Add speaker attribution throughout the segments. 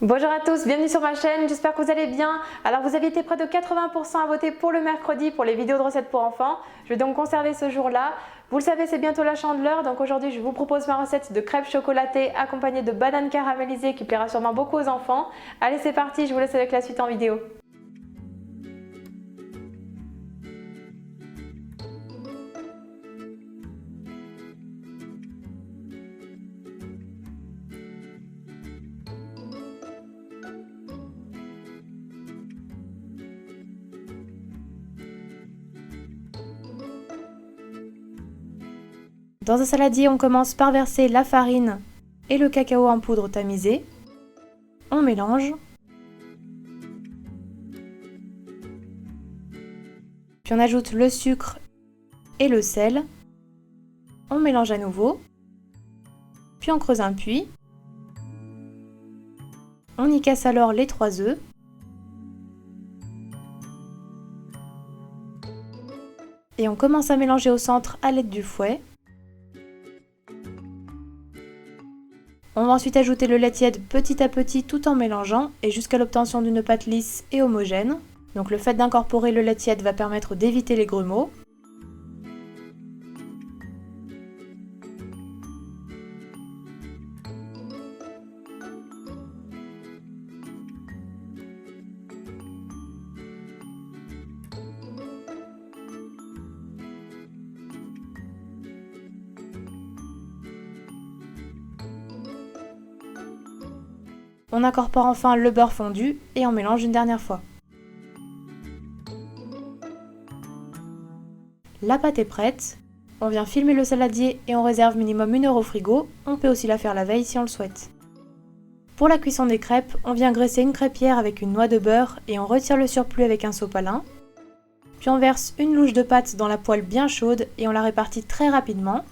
Speaker 1: Bonjour à tous, bienvenue sur ma chaîne, j'espère que vous allez bien. Alors vous aviez été près de 80% à voter pour le mercredi pour les vidéos de recettes pour enfants. Je vais donc conserver ce jour-là. Vous le savez, c'est bientôt la Chandeleur, donc aujourd'hui je vous propose ma recette de crêpes chocolatées accompagnée de bananes caramélisées qui plaira sûrement beaucoup aux enfants. Allez, c'est parti, je vous laisse avec la suite en vidéo. Dans un saladier, on commence par verser la farine et le cacao en poudre tamisé. On mélange. Puis on ajoute le sucre et le sel. On mélange à nouveau. Puis on creuse un puits. On y casse alors les 3 œufs. Et on commence à mélanger au centre à l'aide du fouet. On va ensuite ajouter le lait tiède petit à petit tout en mélangeant et jusqu'à l'obtention d'une pâte lisse et homogène. Donc le fait d'incorporer le lait tiède va permettre d'éviter les grumeaux. On incorpore enfin le beurre fondu et on mélange une dernière fois. La pâte est prête. On vient filmer le saladier et on réserve minimum 1 heure au frigo. On peut aussi la faire la veille si on le souhaite. Pour la cuisson des crêpes, on vient graisser une crêpière avec une noix de beurre et on retire le surplus avec un sopalin. Puis on verse une louche de pâte dans la poêle bien chaude et on la répartit très rapidement.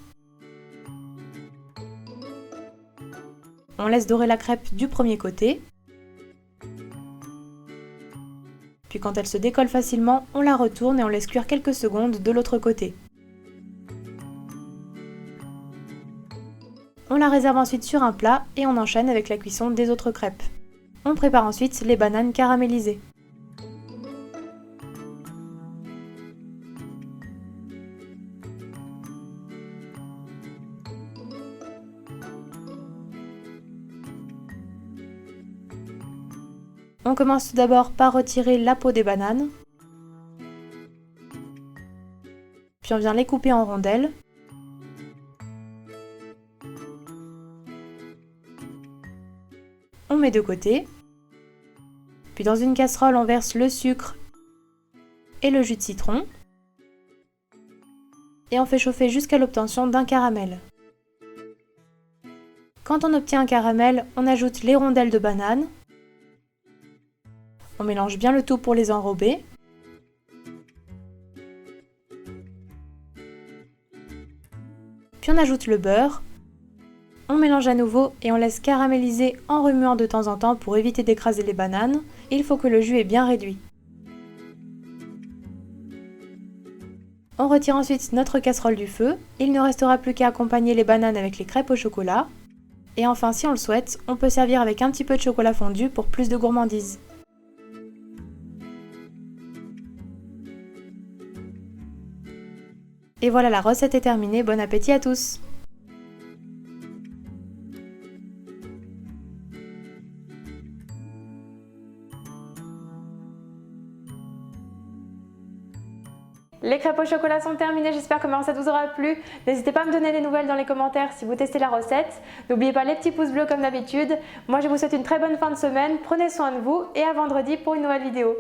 Speaker 1: On laisse dorer la crêpe du premier côté. Puis quand elle se décolle facilement, on la retourne et on laisse cuire quelques secondes de l'autre côté. On la réserve ensuite sur un plat et on enchaîne avec la cuisson des autres crêpes. On prépare ensuite les bananes caramélisées. On commence tout d'abord par retirer la peau des bananes. Puis on vient les couper en rondelles. On met de côté. Puis dans une casserole, on verse le sucre et le jus de citron. Et on fait chauffer jusqu'à l'obtention d'un caramel. Quand on obtient un caramel, on ajoute les rondelles de banane. On mélange bien le tout pour les enrober. Puis on ajoute le beurre. On mélange à nouveau et on laisse caraméliser en remuant de temps en temps pour éviter d'écraser les bananes. Il faut que le jus est bien réduit. On retire ensuite notre casserole du feu. Il ne restera plus qu'à accompagner les bananes avec les crêpes au chocolat. Et enfin, si on le souhaite, on peut servir avec un petit peu de chocolat fondu pour plus de gourmandise. Et voilà, la recette est terminée, bon appétit à tous! Les crêpes au chocolat sont terminées, j'espère que ma recette vous aura plu. N'hésitez pas à me donner des nouvelles dans les commentaires si vous testez la recette. N'oubliez pas les petits pouces bleus comme d'habitude. Moi je vous souhaite une très bonne fin de semaine, prenez soin de vous et à vendredi pour une nouvelle vidéo.